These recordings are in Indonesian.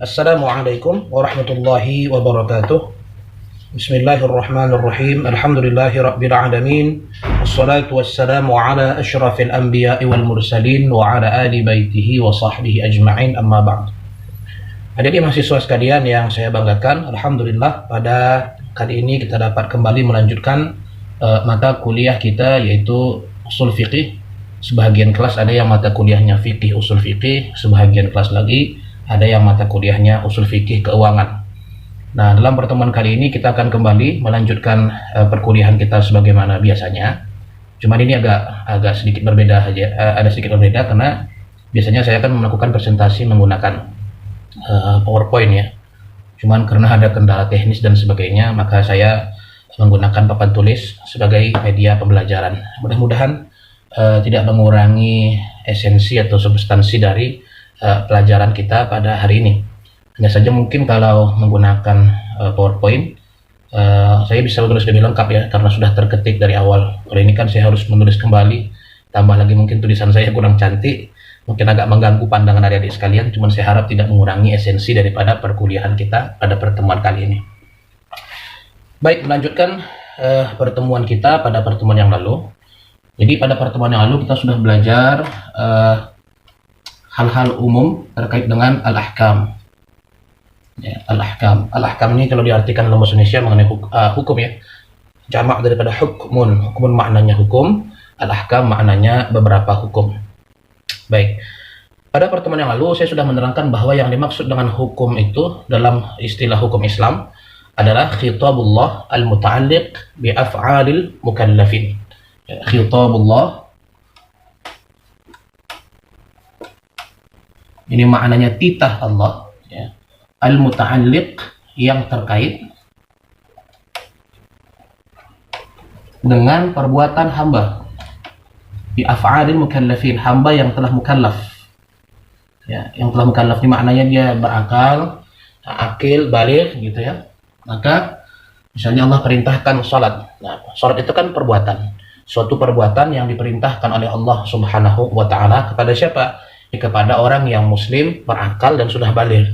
Assalamualaikum warahmatullahi wabarakatuh. Bismillahirrahmanirrahim. Alhamdulillahi rabbil alamin. Wassalatu wassalamu ala asyrafil anbiya'i wal mursalin wa ala ali baitihi wa sahbihi ajma'in, amma ba'd. Hadirin mahasiswa sekalian yang saya banggakan, alhamdulillah pada kali ini kita dapat kembali melanjutkan mata kuliah kita, yaitu usul fiqih. Sebahagian kelas ada yang mata kuliahnya fikih usul fiqih, sebahagian kelas lagi ada yang mata kuliahnya usul fikih keuangan. Nah, dalam pertemuan kali ini kita akan kembali melanjutkan perkuliahan kita sebagaimana biasanya. Cuman ini agak sedikit berbeda saja, ada sedikit berbeda karena biasanya saya akan melakukan presentasi menggunakan PowerPoint ya. Cuman karena ada kendala teknis dan sebagainya, maka saya menggunakan papan tulis sebagai media pembelajaran. Mudah-mudahan tidak mengurangi esensi atau substansi dari pelajaran kita pada hari ini. Hanya saja mungkin kalau menggunakan PowerPoint saya bisa menulis lebih lengkap ya, karena sudah terketik dari awal. Kalau ini kan saya harus menulis kembali, tambah lagi mungkin tulisan saya kurang cantik, mungkin agak mengganggu pandangan adik-adik sekalian. Cuman saya harap tidak mengurangi esensi daripada perkuliahan kita pada pertemuan kali ini. Baik, melanjutkan pertemuan kita pada pertemuan yang lalu. Jadi pada pertemuan yang lalu kita sudah belajar hal-hal umum terkait dengan al-ahkam. Ya, al-ahkam. Al-ahkam ini kalau diartikan dalam bahasa Indonesia mengenai hukum ya. Jamak daripada hukmun. Hukmun maknanya hukum, al-ahkam maknanya beberapa hukum. Baik. Pada pertemuan yang lalu saya sudah menerangkan bahwa yang dimaksud dengan hukum itu dalam istilah hukum Islam adalah khitabullah al-muta'alliq bi af'alil mukallafin. Ya, khitabullah ini maknanya titah Allah ya. Al-muta'alliq yang terkait dengan perbuatan hamba, bi af'alil mukallafin, hamba yang telah mukallaf ya. Yang telah mukallaf ini maknanya dia berakal, akil, baligh gitu ya. Maka misalnya Allah perintahkan salat. Nah, salat itu kan perbuatan, suatu perbuatan yang diperintahkan oleh Allah Subhanahu wa taala kepada siapa? Kepada orang yang muslim, berakal dan sudah baligh.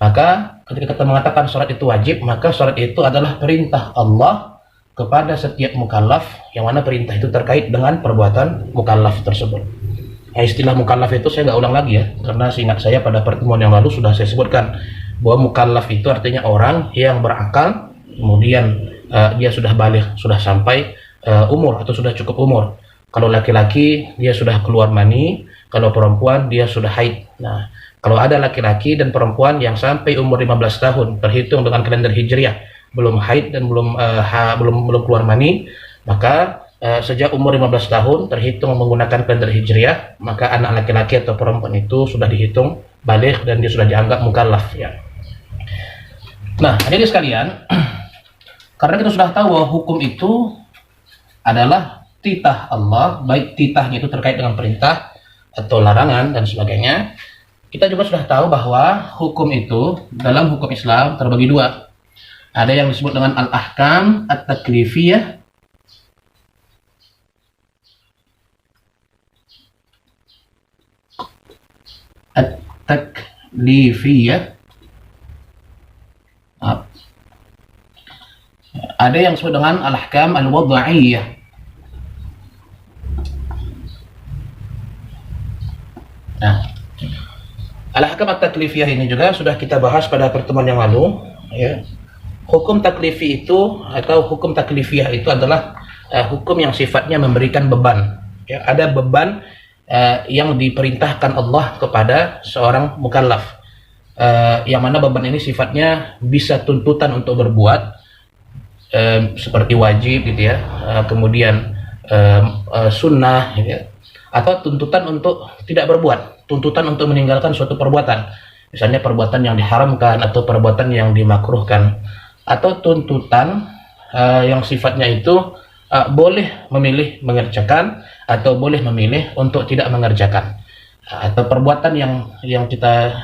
Maka ketika kita mengatakan salat itu wajib, maka salat itu adalah perintah Allah kepada setiap mukallaf, yang mana perintah itu terkait dengan perbuatan mukallaf tersebut. Nah, istilah mukallaf itu saya nggak ulang lagi ya, karena seingat saya pada pertemuan yang lalu sudah saya sebutkan bahwa mukallaf itu artinya orang yang berakal, kemudian dia sudah baligh, sudah sampai umur atau sudah cukup umur. Kalau laki-laki dia sudah keluar mani, kalau perempuan dia sudah haid. Nah, kalau ada laki-laki dan perempuan yang sampai umur 15 tahun terhitung dengan kalender hijriah, belum haid dan belum keluar mani, maka sejak umur 15 tahun terhitung menggunakan kalender hijriah, maka anak laki-laki atau perempuan itu sudah dihitung baligh dan dia sudah dianggap mukallaf ya. Nah, hadirin sekalian, karena kita sudah tahu bahwa hukum itu adalah titah Allah, baik titahnya itu terkait dengan perintah atau larangan dan sebagainya. Kita juga sudah tahu bahwa hukum itu dalam hukum Islam terbagi dua. Ada yang disebut dengan al-ahkam at-taklifiyah, ada yang disebut dengan al-ahkam al-wad'iyah. Nah, al-ahkam at-taklifiyah ini juga sudah kita bahas pada pertemuan yang lalu ya. Hukum taklifi itu atau hukum taklifiyah itu adalah hukum yang sifatnya memberikan beban ya. Ada beban yang diperintahkan Allah kepada seorang mukallaf, yang mana beban ini sifatnya bisa tuntutan untuk berbuat, seperti wajib gitu ya, kemudian sunnah gitu ya, atau tuntutan untuk tidak berbuat, tuntutan untuk meninggalkan suatu perbuatan, misalnya perbuatan yang diharamkan atau perbuatan yang dimakruhkan, atau tuntutan yang sifatnya itu boleh memilih mengerjakan atau boleh memilih untuk tidak mengerjakan, atau perbuatan yang kita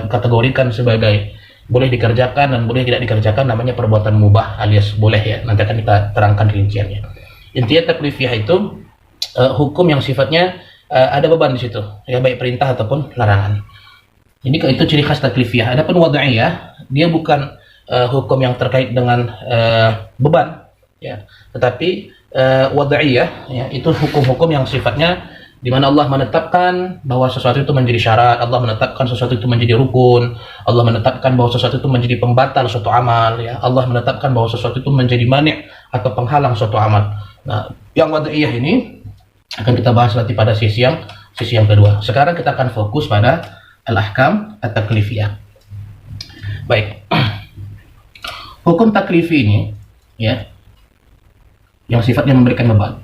kategorikan sebagai boleh dikerjakan dan boleh tidak dikerjakan namanya perbuatan mubah alias boleh ya. Nanti akan kita terangkan rinciannya. Intinya taklifiyah itu hukum yang sifatnya ada beban di situ, ya baik perintah ataupun larangan. Jadi itu ciri khas taklifiyah. Adapun wad'iyah, dia bukan hukum yang terkait dengan beban, ya, tetapi wad'iyah, ya, itu hukum-hukum yang sifatnya di mana Allah menetapkan bahwa sesuatu itu menjadi syarat, Allah menetapkan sesuatu itu menjadi rukun, Allah menetapkan bahwa sesuatu itu menjadi pembatal suatu amal, ya, Allah menetapkan bahwa sesuatu itu menjadi mani' atau penghalang suatu amal. Nah, yang wad'iyah ini akan kita bahas nanti pada sesi yang kedua. Sekarang kita akan fokus pada al-ahkam at-taklifiyah. Baik. Hukum taklifi ini, ya, yang sifatnya memberikan beban.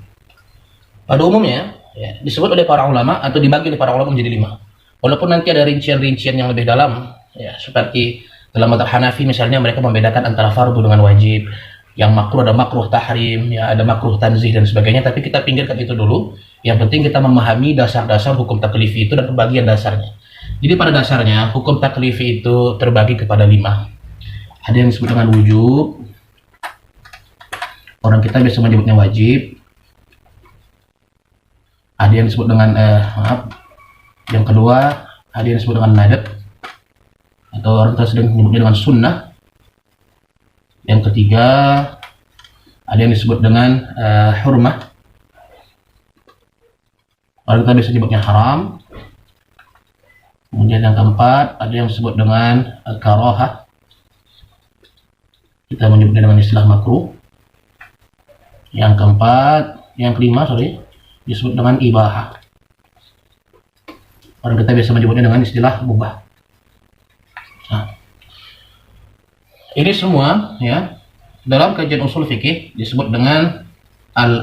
Pada umumnya, ya, disebut oleh para ulama atau dibagi oleh para ulama menjadi 5. Walaupun nanti ada rincian-rincian yang lebih dalam, ya, seperti dalam mazhab Hanafi misalnya mereka membedakan antara fardu dengan wajib. Yang makruh ada makruh tahrim, ya, ada makruh tanzih dan sebagainya, tapi kita pinggirkan itu dulu. Yang penting kita memahami dasar-dasar hukum taklifi itu dan pembagian dasarnya. Jadi pada dasarnya hukum taklifi itu terbagi kepada 5. Ada yang disebut dengan wujub, orang kita biasa menyebutnya wajib. Ada yang disebut dengan yang kedua ada yang disebut dengan nadab, atau orang kita sedang menyebutnya dengan sunnah. Yang ketiga ada yang disebut dengan hurmah, orang kita biasa menyebutnya haram. Kemudian yang keempat ada yang disebut dengan karahah, kita menyebutnya dengan istilah makruh. Yang kelima disebut dengan ibahah, orang kita biasa menyebutnya dengan istilah mubah. Nah, ini semua, ya, dalam kajian usul fikih disebut dengan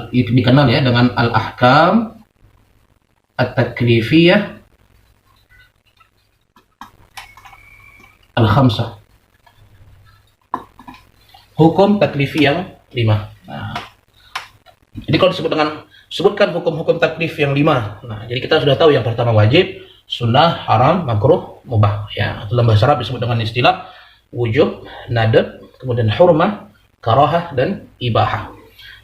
dikenal, ya, dengan al-ahkam at-taklifiyah al-khamsah. Hukum taklifi yang 5. Nah, jadi kalau sebutkan hukum-hukum taklif yang 5. Nah, jadi kita sudah tahu yang pertama wajib, sunnah, haram, makruh, mubah. Ya, dalam bahasa Arab disebut dengan istilah wujub, nadab, kemudian hurmah, karahah, dan ibahah.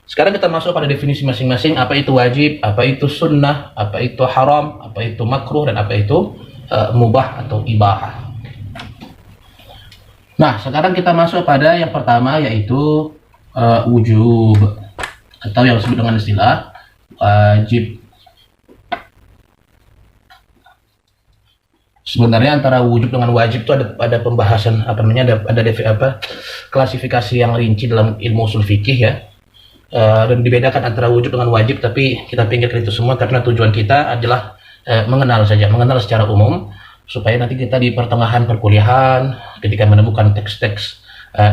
Sekarang kita masuk pada definisi masing-masing, apa itu wajib, apa itu sunnah, apa itu haram, apa itu makruh, dan apa itu mubah atau ibahah. Nah, sekarang kita masuk pada yang pertama, yaitu wujub, atau yang disebut dengan istilah wajib. Sebenarnya antara wujub dengan wajib itu ada pembahasan ada klasifikasi yang rinci dalam ilmu usul fikih, ya. Dan dibedakan antara wujub dengan wajib, tapi kita pinggirkan itu semua karena tujuan kita adalah mengenal secara umum, supaya nanti kita di pertengahan perkuliahan ketika menemukan teks-teks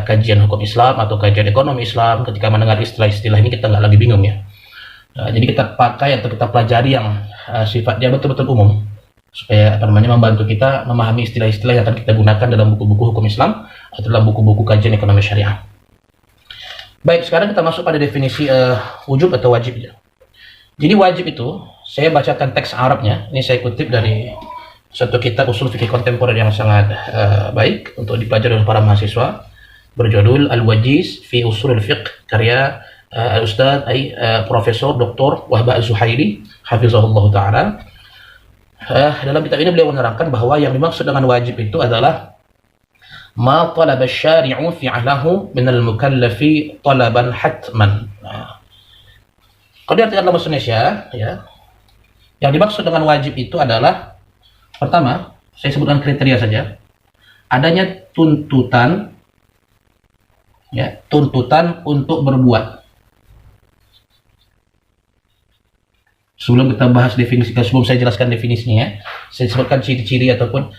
kajian hukum Islam atau kajian ekonomi Islam, ketika mendengar istilah-istilah ini kita nggak lagi bingung, ya. Jadi kita pakai atau kita pelajari yang sifatnya betul-betul umum, supaya membantu kita memahami istilah-istilah yang akan kita gunakan dalam buku-buku hukum Islam atau dalam buku-buku kajian ekonomi syariah. Baik, sekarang kita masuk pada definisi wujub atau wajib, ya. Jadi wajib itu, saya bacakan teks Arabnya. Ini saya kutip dari satu kitab usul fikih kontemporer yang sangat baik untuk dipelajari oleh para mahasiswa, berjudul Al-Wajiz fi Ushul Fiqh, karya Al-Ustadz Profesor Dr. Wahbah Az-Zuhaili hafizahullah ta'ala. Dalam kitab ini beliau menerangkan bahwa yang dimaksud dengan wajib itu adalah ma talaba syari'u fi'lahu min al-mukallafi talaban hatman. Kalau diartikan dalam bahasa Indonesia, ya, yang dimaksud dengan wajib itu adalah, pertama, saya sebutkan kriteria saja, adanya tuntutan, ya, tuntutan untuk berbuat. Sebelum kita bahas definisi, sebelum saya jelaskan definisinya, ya, saya sebutkan ciri-ciri ataupun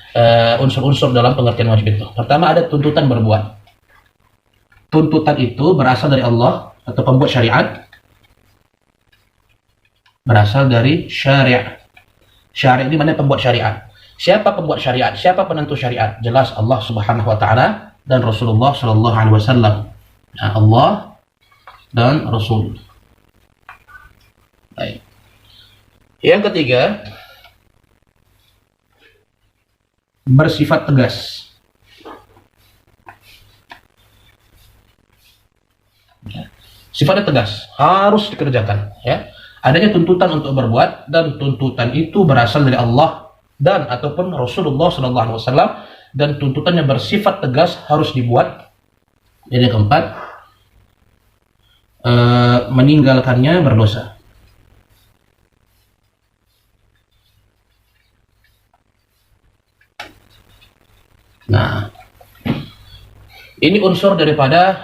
unsur-unsur dalam pengertian wajib itu. Pertama, ada tuntutan berbuat. Tuntutan itu berasal dari Allah atau pembuat syariat, berasal dari syariat. Syariat ini mana pembuat syariat? Siapa pembuat syariat? Siapa penentu syariat? Jelas Allah Subhanahu wa taala dan Rasulullah sallallahu alaihi wasallam. Nah, Allah dan Rasul. Baik. Yang ketiga, bersifat tegas. Sifatnya tegas, harus dikerjakan, ya. Adanya tuntutan untuk berbuat, dan tuntutan itu berasal dari Allah dan ataupun Rasulullah SAW, dan tuntutannya bersifat tegas harus dibuat. Jadi keempat, meninggalkannya berdosa. Nah, ini unsur daripada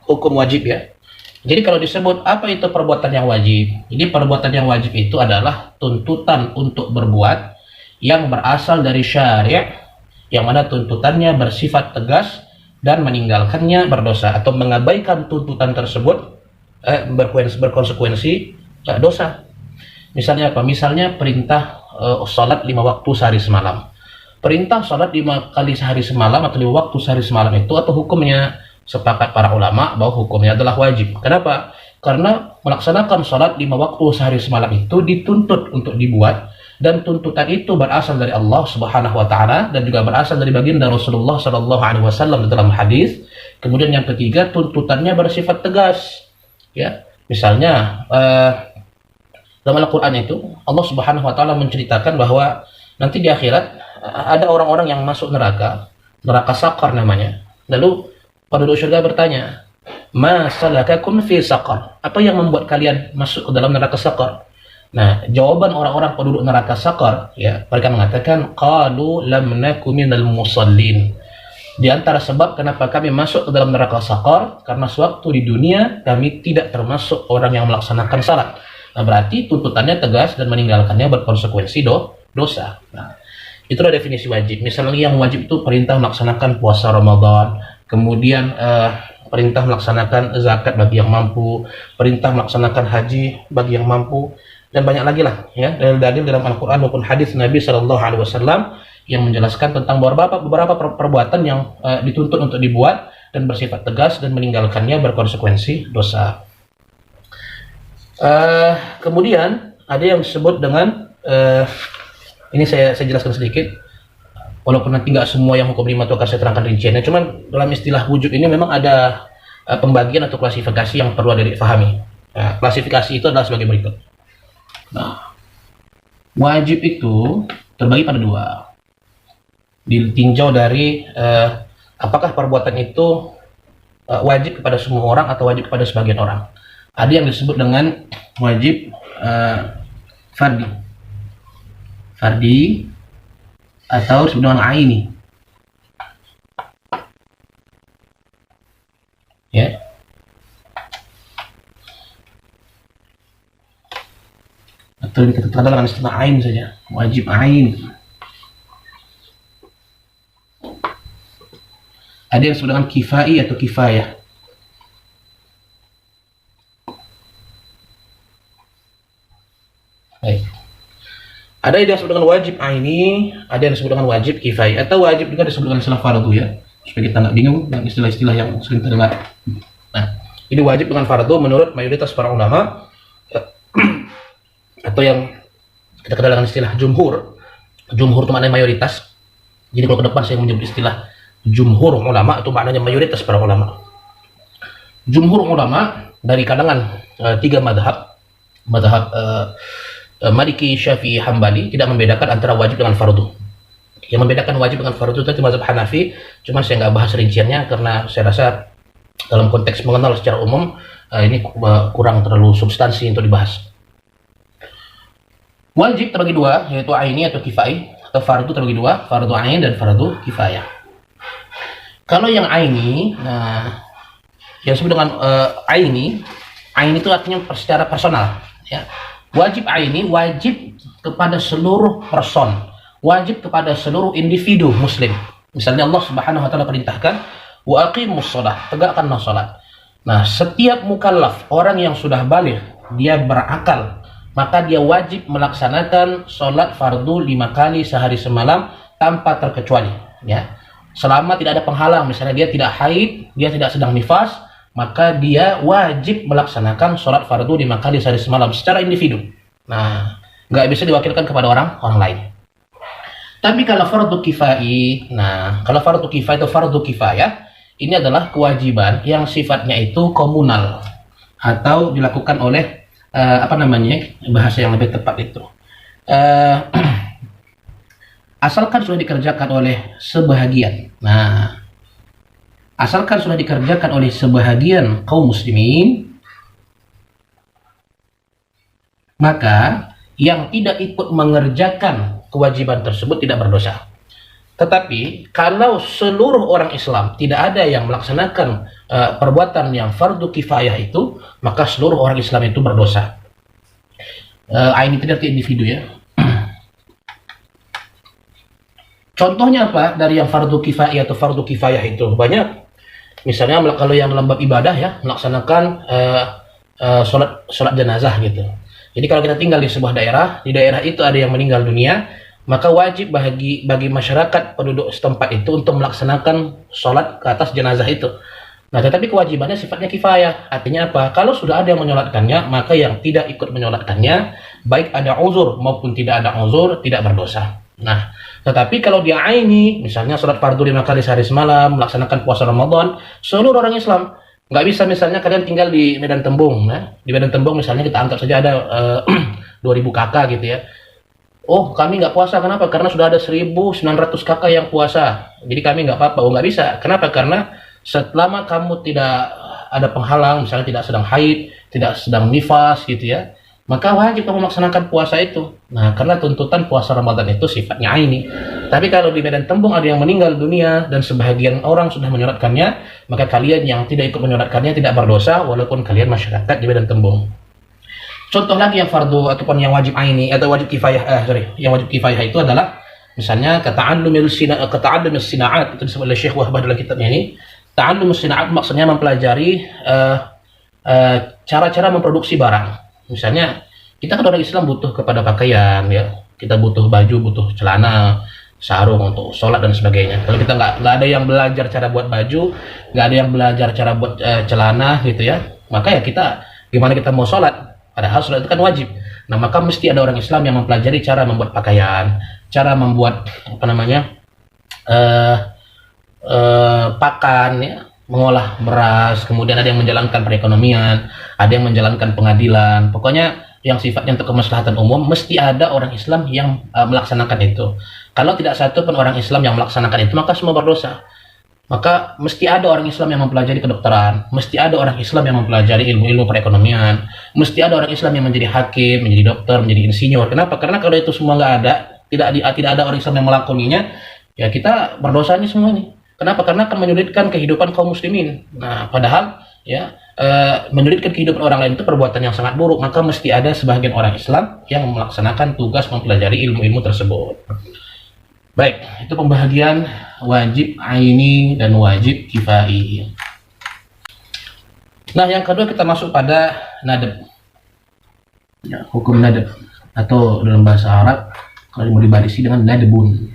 hukum wajib ya. Jadi kalau disebut apa itu perbuatan yang wajib? Jadi perbuatan yang wajib itu adalah tuntutan untuk berbuat yang berasal dari syariat, yang mana tuntutannya bersifat tegas, dan meninggalkannya berdosa, atau mengabaikan tuntutan tersebut berkonsekuensi dosa. Misalnya apa? Misalnya perintah sholat 5 waktu sehari semalam. Perintah sholat 5 kali sehari semalam atau 5 waktu sehari semalam itu, atau hukumnya, sepakat para ulama bahwa hukumnya adalah wajib. Kenapa? Karena melaksanakan sholat 5 waktu sehari semalam itu dituntut untuk dibuat, dan tuntutan itu berasal dari Allah Subhanahu wa taala, dan juga berasal dari baginda Rasulullah sallallahu alaihi wasallam dalam hadis. Kemudian yang ketiga, tuntutannya bersifat tegas. Ya, misalnya dalam Al-Qur'an itu Allah Subhanahu wa taala menceritakan bahwa nanti di akhirat ada orang-orang yang masuk neraka Saqar namanya. Lalu penduduk surga bertanya, "Ma salakakum fi saqar?" Apa yang membuat kalian masuk ke dalam neraka Saqar? Nah, jawaban orang-orang penduduk neraka Saqar, ya, mereka mengatakan, qalu lam naku minal musallin. Di antara sebab kenapa kami masuk ke dalam neraka Saqar, karena sewaktu di dunia kami tidak termasuk orang yang melaksanakan salat. Nah, berarti tuntutannya tegas dan meninggalkannya berkonsekuensi dosa. Nah, itulah definisi wajib. Misalnya yang wajib itu perintah melaksanakan puasa Ramadan, kemudian perintah melaksanakan zakat bagi yang mampu, perintah melaksanakan haji bagi yang mampu, dan banyak lagi lah ya, dalil-dalil dalam Al-Quran maupun hadis Nabi Shallallahu Alaihi Wasallam yang menjelaskan tentang beberapa perbuatan yang dituntut untuk dibuat dan bersifat tegas, dan meninggalkannya berkonsekuensi dosa. Kemudian ada yang disebut dengan ini saya jelaskan sedikit, walaupun nanti nggak semua yang hukum 5 itu akan saya terangkan rinciannya, cuman dalam istilah wujud ini memang ada pembagian atau klasifikasi yang perlu difahami. Nah, klasifikasi itu adalah sebagai berikut. Nah, wajib itu terbagi pada dua. Ditinjau dari apakah perbuatan itu wajib kepada semua orang atau wajib kepada sebagian orang. Ada yang disebut dengan wajib fardi atau disebut dengan aini. Ya. Atau dikatakan dengan istilah ain saja, wajib ain. Ada yang disebut dengan kifai atau kifayah. Baik. Ada yang disebut dengan wajib aini, ada yang disebut dengan wajib kifayah, atau wajib juga disebut dengan istilah fardu ya, supaya kita nggak bingung dengan istilah-istilah yang sering terdengar. Nah, ini wajib dengan fardu menurut mayoritas para ulama, atau yang kita kenal dengan istilah jumhur. Jumhur itu maknanya mayoritas. Jadi kalau ke depan saya menyebut istilah jumhur ulama, itu maknanya mayoritas para ulama. Jumhur ulama dari kalangan 3 madhab Maliki, Syafi'i, Hambali, tidak membedakan antara wajib dengan fardu. Yang membedakan wajib dengan fardu itu mazhab Hanafi, cuma saya nggak bahas rinciannya karena saya rasa dalam konteks mengenal secara umum ini kurang terlalu substansi untuk dibahas. Wajib terbagi dua, yaitu aini atau kifai, atau fardu terbagi dua, fardu ain dan fardu kifayah. Kalau yang aini, nah, yang disebut dengan aini itu artinya secara personal, ya. Wajib aini wajib kepada seluruh person, wajib kepada seluruh individu muslim. Misalnya Allah Subhanahu wa taala perintahkan, wa aqimus shalah, tegakkanlah salat. Nah, setiap mukallaf, orang yang sudah baligh, dia berakal, maka dia wajib melaksanakan sholat fardu 5 kali sehari semalam tanpa terkecuali, ya. Selama tidak ada penghalang, misalnya dia tidak haid, dia tidak sedang nifas, maka dia wajib melaksanakan sholat fardu 5 kali sehari semalam secara individu. Nah, nggak bisa diwakilkan kepada orang lain. Tapi kalau fardu kifai, nah, kalau fardu kifai atau fardu kifayah, ini adalah kewajiban yang sifatnya itu komunal atau dilakukan oleh bahasa yang lebih tepat itu asalkan sudah dikerjakan oleh sebahagian. Nah, asalkan sudah dikerjakan oleh sebahagian kaum muslimin, maka yang tidak ikut mengerjakan kewajiban tersebut tidak berdosa. Tetapi kalau seluruh orang Islam tidak ada yang melaksanakan perbuatan yang fardu kifayah itu, maka seluruh orang Islam itu berdosa. Ini tidak individu ya. Contohnya apa dari yang fardu kifayah atau fardu kifayah itu? Banyak. Misalnya kalau yang dalam bab ibadah ya, melaksanakan sholat jenazah gitu. Jadi kalau kita tinggal di sebuah daerah, di daerah itu ada yang meninggal dunia, maka wajib bagi masyarakat penduduk setempat itu untuk melaksanakan sholat ke atas jenazah itu. Nah, tetapi kewajibannya sifatnya kifayah. Artinya apa? Kalau sudah ada yang menyolatkannya, maka yang tidak ikut menyolatkannya, baik ada uzur maupun tidak ada uzur, tidak berdosa. Nah, tetapi kalau dia aini, misalnya sholat fardu 5 kali sehari semalam, melaksanakan puasa Ramadan, seluruh orang Islam, nggak bisa misalnya kalian tinggal di Medan Tembung, nah, di Medan Tembung misalnya kita anggap saja ada 2000 kakak gitu ya. Oh, kami nggak puasa, kenapa? Karena sudah ada 1900 kakak yang puasa, jadi kami nggak apa-apa. Oh, nggak bisa. Kenapa? Karena selama kamu tidak ada penghalang, misalnya tidak sedang haid, tidak sedang nifas gitu ya, maka wajib kamu melaksanakan puasa itu. Nah, karena tuntutan puasa Ramadan itu sifatnya aini. Tapi kalau di Medan Tembung ada yang meninggal dunia dan sebahagian orang sudah menyolatkannya, maka kalian yang tidak ikut menyolatkannya tidak berdosa walaupun kalian masyarakat di Medan Tembung. Contoh lagi yang fardu ataupun yang wajib aini atau wajib kifayah, yang wajib kifayah itu adalah misalnya ta'allumil sina'at, itu disebut oleh Syekh Wahbah dalam kitabnya ini. Ta'allumus sina'at maksudnya mempelajari cara-cara memproduksi barang. Misalnya kita kan orang Islam butuh kepada pakaian ya, kita butuh baju, butuh celana, sarung untuk sholat dan sebagainya. Kalau kita nggak ada yang belajar cara buat baju, nggak ada yang belajar cara buat celana gitu ya, maka ya kita gimana kita mau sholat? Padahal sholat itu kan wajib. Nah, maka mesti ada orang Islam yang mempelajari cara membuat pakaian, cara membuat pakan ya, mengolah beras, kemudian ada yang menjalankan perekonomian, ada yang menjalankan pengadilan. Pokoknya yang sifatnya untuk kemaslahatan umum, mesti ada orang Islam yang melaksanakan itu. Kalau tidak satu pun orang Islam yang melaksanakan itu, maka semua berdosa. Maka mesti ada orang Islam yang mempelajari kedokteran, mesti ada orang Islam yang mempelajari ilmu-ilmu perekonomian, mesti ada orang Islam yang menjadi hakim, menjadi dokter, menjadi insinyur. Kenapa? Karena kalau itu semua nggak ada, tidak ada orang Islam yang melakoninya, ya kita berdosanya semua ini. Kenapa? Karena akan menyulitkan kehidupan kaum muslimin. Nah, padahal ya menyulitkan kehidupan orang lain itu perbuatan yang sangat buruk. Maka mesti ada sebagian orang Islam yang melaksanakan tugas mempelajari ilmu-ilmu tersebut. Baik, itu pembahagian wajib aini dan wajib kifai. Nah, yang kedua kita masuk pada nadab. Ya, hukum nadab atau dalam bahasa Arab kalau mau dibarisi dengan nadbun.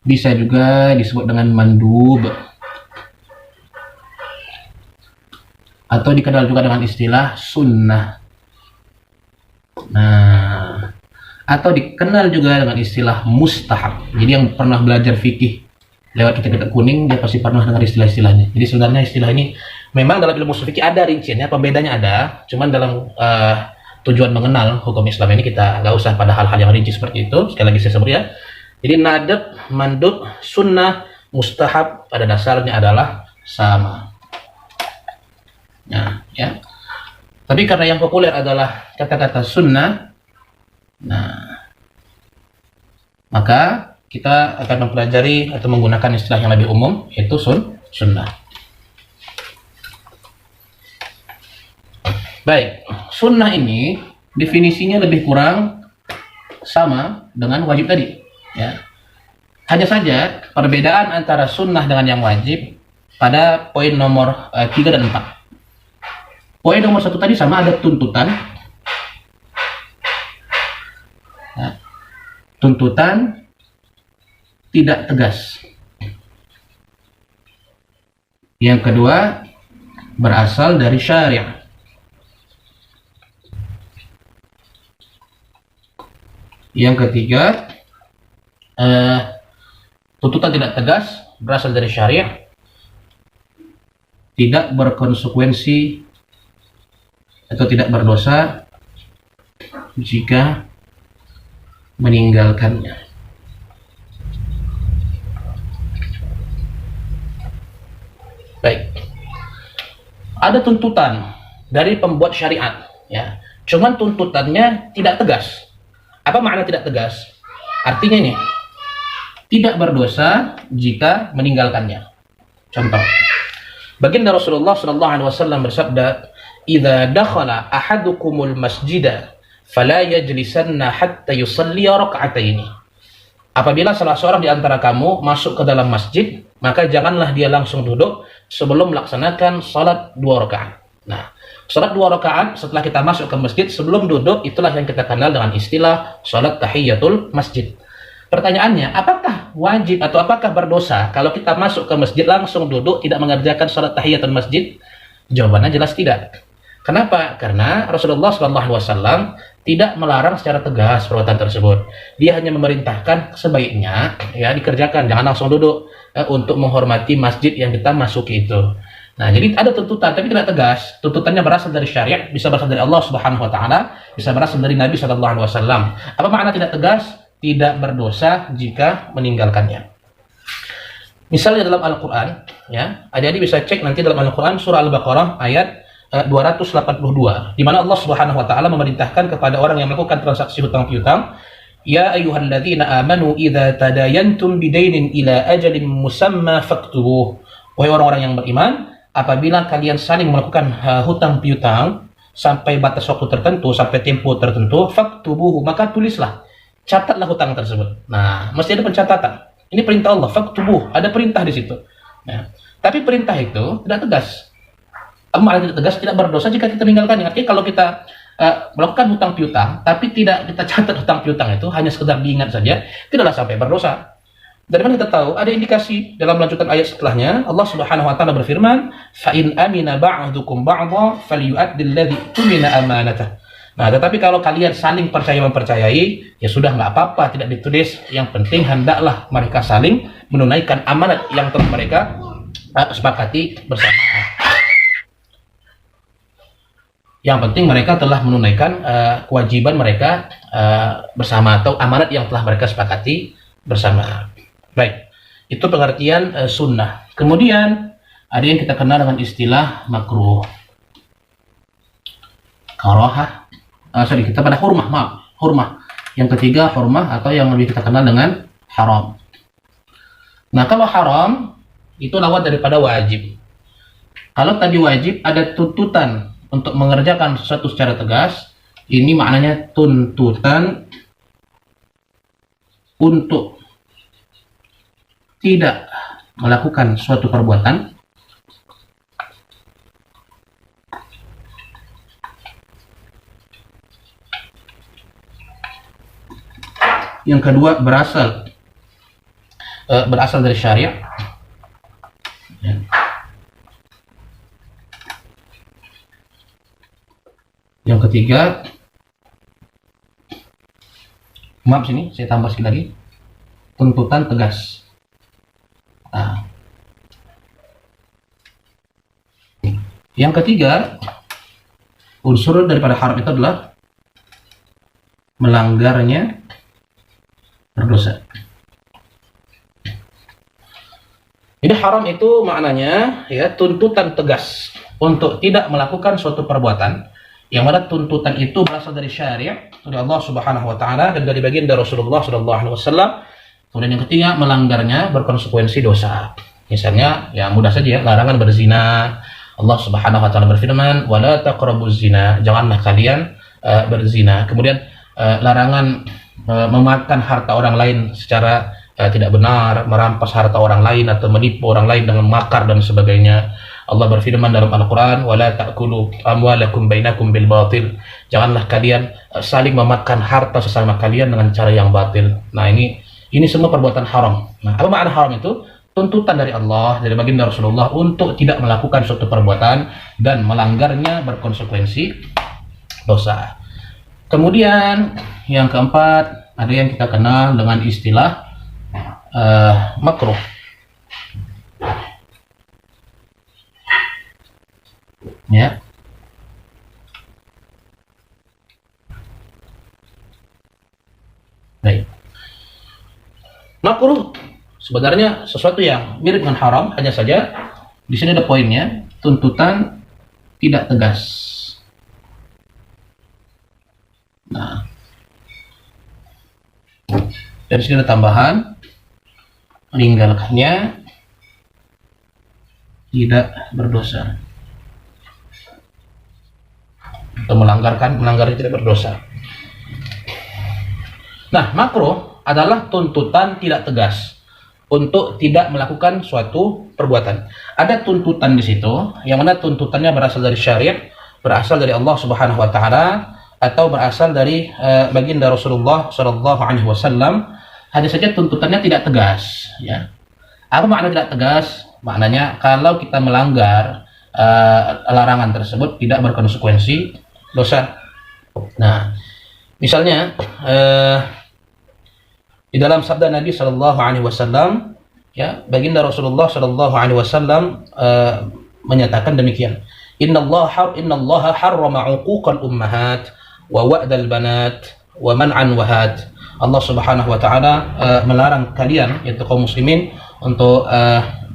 Bisa juga disebut dengan mandub atau dikenal juga dengan istilah sunnah. Nah, atau dikenal juga dengan istilah mustahab. Jadi yang pernah belajar fikih lewat kitab-kitab kuning, dia pasti pernah dengar istilah-istilahnya. Jadi sebenarnya istilah ini memang dalam ilmu fikih ada rinciannya, pembedanya ada. Cuman dalam tujuan mengenal hukum Islam ini kita nggak usah pada hal-hal yang rinci seperti itu. Sekali lagi saya sebut ya. Jadi nadab, mandub, sunnah, mustahab pada dasarnya adalah sama. Nah, ya. Tapi karena yang populer adalah kata-kata sunnah, nah, maka kita akan mempelajari atau menggunakan istilah yang lebih umum, yaitu sunnah. Baik, sunnah ini definisinya lebih kurang sama dengan wajib tadi. Ya. Hanya saja perbedaan antara sunnah dengan yang wajib pada poin nomor 3 dan 4. Poin nomor 1 tadi sama, ada tuntutan. Ya. Tuntutan tidak tegas. Yang kedua berasal dari syariah. Yang ketiga tuntutan tidak tegas berasal dari syariah, tidak berkonsekuensi atau tidak berdosa jika meninggalkannya. Ada tuntutan dari pembuat syariat, ya. Cuman tuntutannya tidak tegas. Apa makna tidak tegas? Artinya ini, tidak berdosa jika meninggalkannya. Contoh, baginda Rasulullah SAW bersabda, "Idza dakhala ahadukumul masjida fala yajlisanna hatta yusalli rak'ataini." Apabila salah seorang di antara kamu masuk ke dalam masjid, maka janganlah dia langsung duduk sebelum melaksanakan salat 2 rakaat. Nah, salat 2 rakaat setelah kita masuk ke masjid sebelum duduk, itulah yang kita kenal dengan istilah salat tahiyatul masjid. Pertanyaannya, apakah wajib atau apakah berdosa kalau kita masuk ke masjid langsung duduk tidak mengerjakan salat tahiyatul masjid? Jawabannya jelas tidak. Kenapa? Karena Rasulullah SAW tidak melarang secara tegas perbuatan tersebut. Dia hanya memerintahkan sebaiknya ya dikerjakan, jangan langsung duduk untuk menghormati masjid yang kita masuki itu. Nah, jadi ada tuntutan tapi tidak tegas. Tuntutannya berasal dari syariat, bisa berasal dari Allah Subhanahu wa taala, bisa berasal dari Nabi sallallahu alaihi wasallam. Apa makna tidak tegas? Tidak berdosa jika meninggalkannya. Misalnya dalam Al-Qur'an, ya. Adik-adik bisa cek nanti dalam Al-Qur'an surah Al-Baqarah ayat 282 di mana Allah Subhanahu wa taala memerintahkan kepada orang yang melakukan transaksi hutang piutang, ya ayyuhalladzina amanu idza tadayantum bidainin ila ajalin musamma faktubuh. Wahai orang-orang yang beriman, apabila kalian saling melakukan hutang piutang sampai batas waktu tertentu, sampai tempo tertentu, faktubuhu, maka tulislah, catatlah hutang tersebut. Nah, mesti ada pencatatan. Ini perintah Allah, faktubuh, ada perintah di situ. Nah, tapi perintah itu tidak tegas. Makna tidak tegas, tidak berdosa jika kita meninggalkannya. Artinya kalau kita melakukan hutang piutang, tapi tidak kita catat hutang piutang itu, hanya sekedar diingat saja, tidaklah sampai berdosa. Dari mana kita tahu? Ada indikasi dalam lanjutan ayat setelahnya. Allah Subhanahu wa taala berfirman, "Fa in amina ba'dukum ba'dha falyu'addil ladzi tumina amanatah." Nah, tetapi kalau kalian saling percaya mempercayai, ya sudah nggak apa-apa, tidak ditulis. Yang penting hendaklah mereka saling menunaikan amanat yang telah mereka sepakati bersama. Yang penting mereka telah menunaikan kewajiban mereka bersama atau amanat yang telah mereka sepakati bersama. Baik, itu pengertian sunnah. Kemudian ada yang kita kenal dengan istilah makruh, karohah. Kita pada hurmah, hurmah. Yang ketiga hurmah atau yang lebih kita kenal dengan haram. Nah, kalau haram itu lawan daripada wajib. Kalau tadi wajib ada tuntutan untuk mengerjakan sesuatu secara tegas, ini maknanya tuntutan untuk tidak melakukan suatu perbuatan yang kedua berasal dari syariat, ya. Yang ketiga, maaf sini saya tambah sekali lagi, tuntutan tegas. Nah, yang ketiga, unsur daripada haram itu adalah melanggarnya berdosa. Jadi haram itu maknanya ya tuntutan tegas untuk tidak melakukan suatu perbuatan yang mana tuntutan itu berasal dari syariat dari Allah Subhanahu wa taala dan dari baginda Rasulullah sallallahu alaihi wasallam. Kemudian yang ketiga, melanggarnya berkonsekuensi dosa. Misalnya, ya mudah saja ya, larangan berzina. Allah Subhanahu wa taala berfirman, "Wala taqrabuz zina." Janganlah kalian berzina. Kemudian larangan memakan harta orang lain secara tidak benar, merampas harta orang lain atau menipu orang lain dengan makar dan sebagainya. Allah berfirman dalam Al-Quran, "Wala ta'kulu amwalakum bainakum bil batil." Janganlah kalian saling memakan harta sesama kalian dengan cara yang batil. Nah, ini semua perbuatan haram. Nah, apa makna haram itu? Tuntutan dari Allah, dari baginda Rasulullah untuk tidak melakukan suatu perbuatan dan melanggarnya berkonsekuensi dosa. Kemudian yang keempat, ada yang kita kenal dengan istilah makruh. Ya. Baik. Makruh sebenarnya sesuatu yang mirip dengan haram, hanya saja di sini ada poinnya, tuntutan tidak tegas. Nah, dari sini ada tambahan, meninggalkannya tidak berdosa. Atau melanggarnya tidak berdosa. Nah, makruh adalah tuntutan tidak tegas untuk tidak melakukan suatu perbuatan. Ada tuntutan di situ, yang mana tuntutannya berasal dari syariat, berasal dari Allah Subhanahu wa taala, atau berasal dari baginda Rasulullah sallallahu alaihi wasallam. Hanya saja tuntutannya tidak tegas, ya. Apa makna tidak tegas? Maknanya kalau kita melanggar larangan tersebut tidak berkonsekuensi dosa. Nah, misalnya di dalam sabda Nabi sallallahu alaihi wasallam, ya, baginda Rasulullah sallallahu alaihi wasallam menyatakan demikian. Innallaha harrama 'uquqal ummahat wa wa'dal banat wa man'an wahad. Allah Subhanahu wa taala melarang kalian, yaitu kaum muslimin, untuk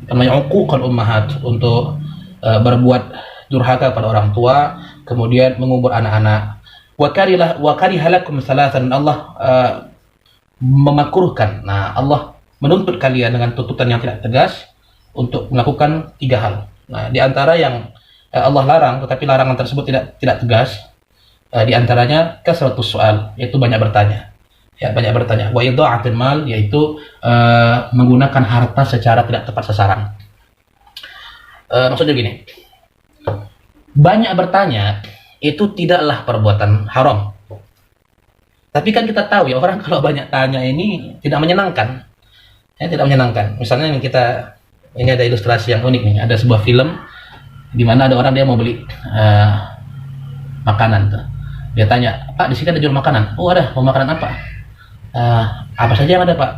namanya 'uquqal ummahat, untuk berbuat durhaka pada orang tua, kemudian mengubur anak-anak. Wa karihalakum thalathan. Allah memakruhkan. Nah, Allah menuntut kalian dengan tuntutan yang tidak tegas untuk melakukan 3 hal. Nah, di antara yang Allah larang, tetapi larangan tersebut tidak tegas, di antaranya kasratus soal, yaitu banyak bertanya. Ya, banyak bertanya. Wa idha'atul mal, yaitu menggunakan harta secara tidak tepat sasaran. Maksudnya gini, banyak bertanya itu tidaklah perbuatan haram. Tapi kan kita tahu ya, orang kalau banyak tanya ini tidak menyenangkan. Ya, tidak menyenangkan. Misalnya ini ada ilustrasi yang unik nih. Ada sebuah film di mana ada orang, dia mau beli makanan tuh. Dia tanya, "Pak, di sini ada jual makanan?" "Oh, ada. Mau makanan apa?" "Apa saja yang ada, Pak?"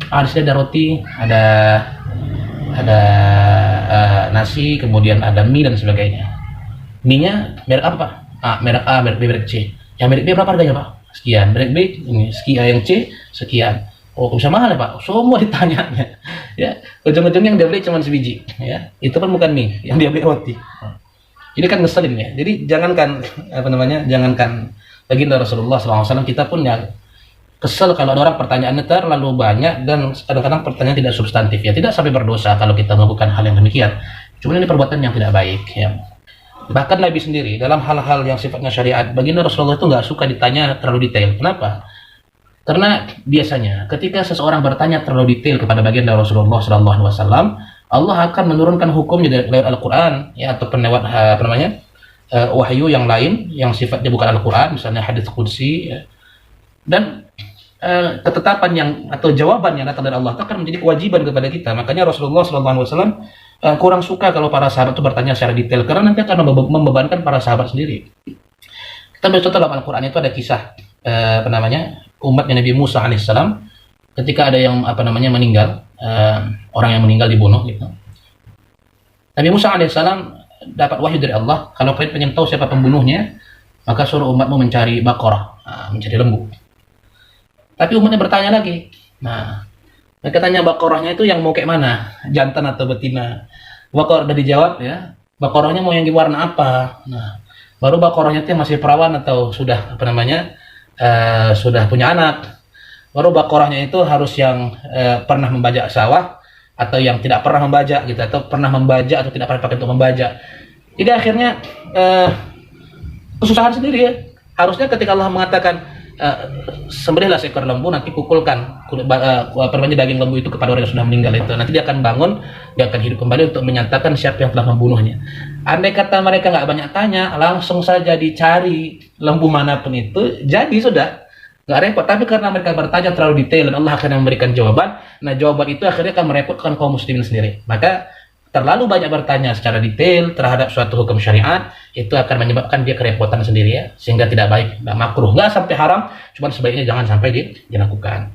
Di sini ada roti, ada nasi, kemudian ada mie dan sebagainya." "Mie-nya merek apa, Pak?" "Merek A, merek B, merek C." "Yang merek B berapa harganya, Pak?" "Sekian." "Merek B ini sekian, yang C sekian." "Oh, bisa mahal ya, Pak?" Semua ditanyanya. Ya, ujung-ujungnya yang dia beli cuma sebiji, ya. Itu pun bukan mie, yang dia beli roti. Ini kan ngeselin ya. Jadi jangankan baginda Rasulullah SAW, kita pun ya kesel kalau ada orang pertanyaannya terlalu banyak dan kadang-kadang pertanyaan tidak substantif, ya. Tidak sampai berdosa kalau kita melakukan hal yang demikian. Cuma ini perbuatan yang tidak baik, ya. Bahkan Nabi sendiri dalam hal-hal yang sifatnya syariat, baginda Rasulullah itu nggak suka ditanya terlalu detail. Kenapa? Karena biasanya ketika seseorang bertanya terlalu detail kepada baginda Rasulullah SAW, Allah akan menurunkan hukumnya dari lewat Al-Quran, ya, ataupun lewat wahyu yang lain yang sifatnya bukan Al-Quran, misalnya hadits qudsi, ya. Dan ketetapan atau jawaban yang datang dari Allah itu akan menjadi kewajiban kepada kita. Makanya Rasulullah SAW kurang suka kalau para sahabat itu bertanya secara detail, karena nanti akan membebankan para sahabat sendiri. Kita bercontoh dalam Al-Quran itu ada kisah umatnya Nabi Musa alaihissalam, ketika ada yang meninggal, orang yang meninggal dibunuh gitu. Nabi Musa alaihissalam dapat wahyu dari Allah, kalau kalian pengen tahu siapa pembunuhnya, maka suruh umatmu mencari Baqarah, mencari lembu. Tapi umatnya bertanya lagi. Nah, mereka tanya Baqarahnya itu yang mau kayak mana, jantan atau betina. Baqarah udah dijawab, ya. Baqarahnya mau yang warna apa? Nah, baru Baqarahnya itu masih perawan atau sudah sudah punya anak. Baru Baqarahnya itu harus yang pernah membajak sawah atau yang tidak pernah membajak gitu, atau pernah membajak atau tidak pernah pakai untuk membajak. Jadi akhirnya kesusahan sendiri, ya. Harusnya ketika Allah mengatakan sembelihlah seekor lembu, nanti pukulkan daging lembu itu kepada orang yang sudah meninggal itu, nanti dia akan bangun, dia akan hidup kembali untuk menyatakan siapa yang telah membunuhnya. Andai kata mereka nggak banyak tanya, langsung saja dicari lembu manapun itu, jadi sudah nggak repot. Tapi karena mereka bertanya terlalu detail dan Allah akan memberikan jawaban, nah jawaban itu akhirnya akan merepotkan kaum muslimin sendiri. Maka terlalu banyak bertanya secara detail terhadap suatu hukum syariat itu akan menyebabkan dia kerepotan sendiri, ya, sehingga tidak baik, nggak makruh, nggak sampai haram, cuman sebaiknya jangan sampai dilakukan.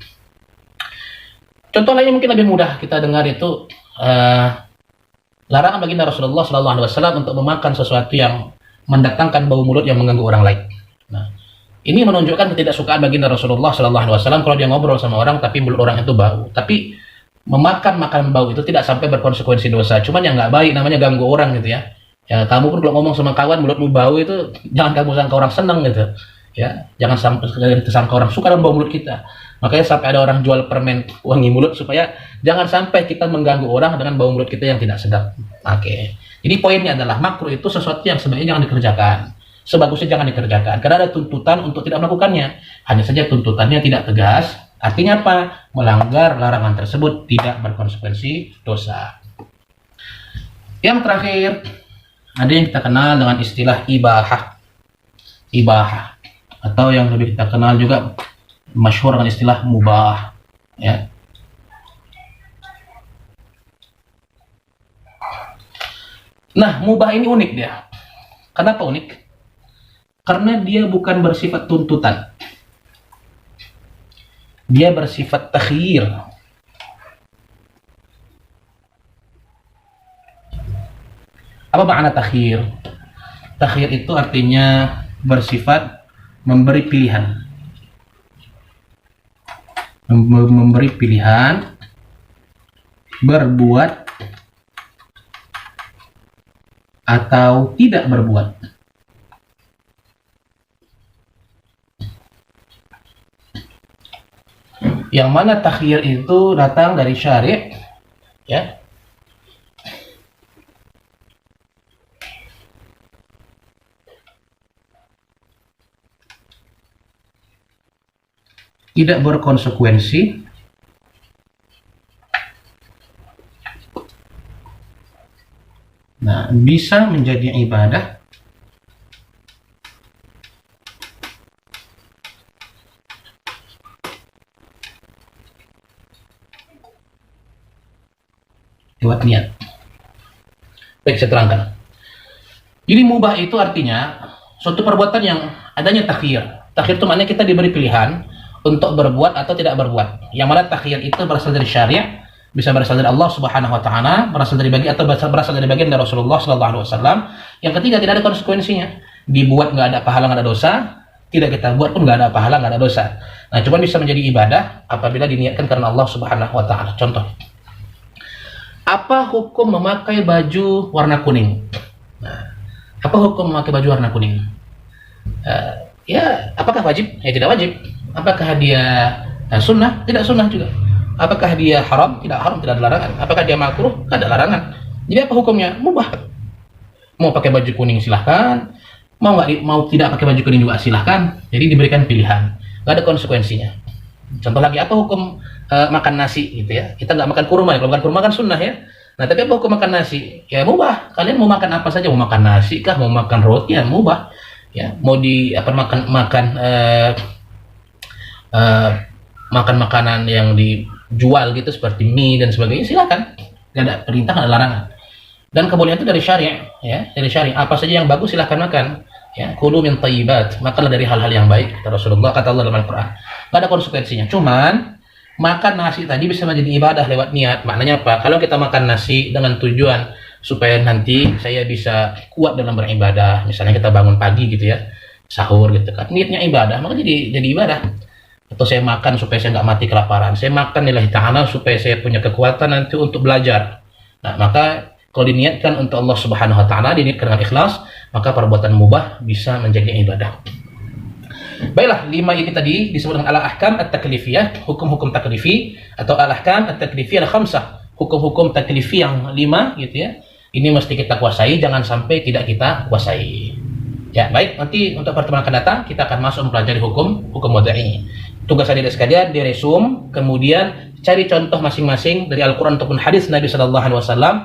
Contoh lainnya mungkin lebih mudah kita dengar itu larangan baginda Rasulullah SAW untuk memakan sesuatu yang mendatangkan bau mulut yang mengganggu orang lain. Nah, ini menunjukkan ketidaksukaan baginda Rasulullah SAW kalau dia ngobrol sama orang tapi mulut orang itu bau. Tapi memakan makanan bau itu tidak sampai berkonsekuensi dosa. Cuman yang nggak baik namanya ganggu orang gitu, ya. Ya, kamu pun kalau ngomong sama kawan mulutmu bau itu jangan kamu sangka orang senang gitu. Ya, jangan sampai tersangka orang suka dengan bau mulut kita. Makanya sampai ada orang jual permen wangi mulut supaya jangan sampai kita mengganggu orang dengan bau mulut kita yang tidak sedap. Oke. Jadi poinnya adalah makruh itu sesuatu yang sebaiknya jangan dikerjakan. Sebagusnya jangan dikerjakan karena ada tuntutan untuk tidak melakukannya. Hanya saja tuntutannya tidak tegas. Artinya apa? Melanggar larangan tersebut tidak berkonsekuensi dosa. Yang terakhir, ada yang kita kenal dengan istilah ibahah. Ibahah. Atau yang lebih kita kenal juga masyhur dengan istilah mubah. Ya. Nah, mubah ini unik dia. Kenapa unik? Karena dia bukan bersifat tuntutan. Dia bersifat takhyir. Apa makna takhyir? Takhyir itu artinya bersifat memberi pilihan. Memberi pilihan berbuat atau tidak berbuat. Yang mana takhyir itu datang dari syari', ya. Tidak berkonsekuensi nah, bisa menjadi ibadah lewat niat. Baik, saya terangkan. Jadi mubah itu artinya suatu perbuatan yang adanya takhyir. Takhyir itu maknanya kita diberi pilihan untuk berbuat atau tidak berbuat. Yang mana takhyir itu berasal dari syariat, bisa berasal dari Allah Subhanahu wa taala, berasal dari bagian atau berasal dari bagian dari Rasulullah sallallahu alaihi wasallam. Yang ketiga, tidak ada konsekuensinya. Dibuat nggak ada pahala, nggak ada dosa, tidak kita buat pun nggak ada pahala, nggak ada dosa. Nah, cuma bisa menjadi ibadah apabila diniatkan karena Allah Subhanahu wa taala. Contoh, apa hukum memakai baju warna kuning? Nah, apa hukum memakai baju warna kuning? Ya, apakah wajib? Ya, tidak wajib. Apakah dia sunnah? Tidak sunnah juga. Apakah dia haram? Tidak haram, tidak ada larangan. Apakah dia makruh? Tidak ada larangan. Jadi apa hukumnya? Mubah. Mau pakai baju kuning silahkan, mau tidak pakai baju kuning juga silahkan. Jadi diberikan pilihan, nggak ada konsekuensinya. Contoh lagi, apa hukum makan nasi gitu ya? Kita nggak makan kurma ya. Kalau makan kurma kan sunnah ya. Nah, tapi apa hukum makan nasi? Ya mubah. Kalian mau makan apa saja, mau makan nasi kah, mau makan roti, ya mubah. Ya, mau makan makanan yang dijual gitu seperti mie dan sebagainya, silakan. Nggak ada perintah, nggak ada larangan. Dan kebolehan itu dari syariat, ya, dari syariat. Apa saja yang bagus silahkan makan. Ya, kulu min thayyibat, makanlah dari hal-hal yang baik, kata Rasulullah, kata Allah dalam Al-Quran. Nggak ada konsekuensinya. Cuman makan nasi tadi bisa menjadi ibadah lewat niat. Maknanya apa? Kalau kita makan nasi dengan tujuan supaya nanti saya bisa kuat dalam beribadah, misalnya kita bangun pagi gitu ya, sahur gitu kan, niatnya ibadah, maka jadi ibadah. Atau saya makan supaya saya nggak mati kelaparan, saya makan lillahi ta'ala supaya saya punya kekuatan nanti untuk belajar. Nah, maka kalau diniatkan untuk Allah Subhanahu wa taala, diniatkan dengan ikhlas, maka perbuatan mubah bisa menjadi ibadah. Baiklah, 5 ini tadi disebut dengan al-ahkam at-taklifiyah, hukum-hukum taklifi, atau al-ahkam at-taklifiyah al-khamsah, hukum-hukum taklifi yang 5 gitu ya. Ini mesti kita kuasai, jangan sampai tidak kita kuasai. Ya, baik, nanti untuk pertemuan akan datang kita akan masuk mempelajari hukum wadai. Tugas adik sekalian diresum, kemudian cari contoh masing-masing dari Al-Quran ataupun hadis Nabi Sallallahu Alaihi Wasallam.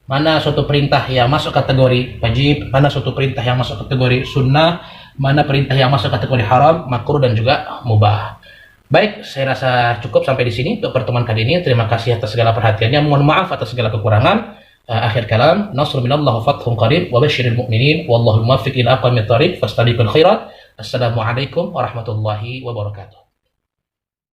Mana suatu perintah yang masuk kategori wajib, mana suatu perintah yang masuk kategori sunnah, mana perintah yang masuk kategori haram, makruh dan juga mubah. Baik, saya rasa cukup sampai di sini untuk pertemuan kali ini. Terima kasih atas segala perhatiannya. Mohon maaf atas segala kekurangan. Akhir kalam, nasrul minallah wa fathun qarib wa basyiril mu'minin wallahu muwaffiq ila aqwamit thariq fastabiqul khairat. Assalamualaikum warahmatullahi wabarakatuh.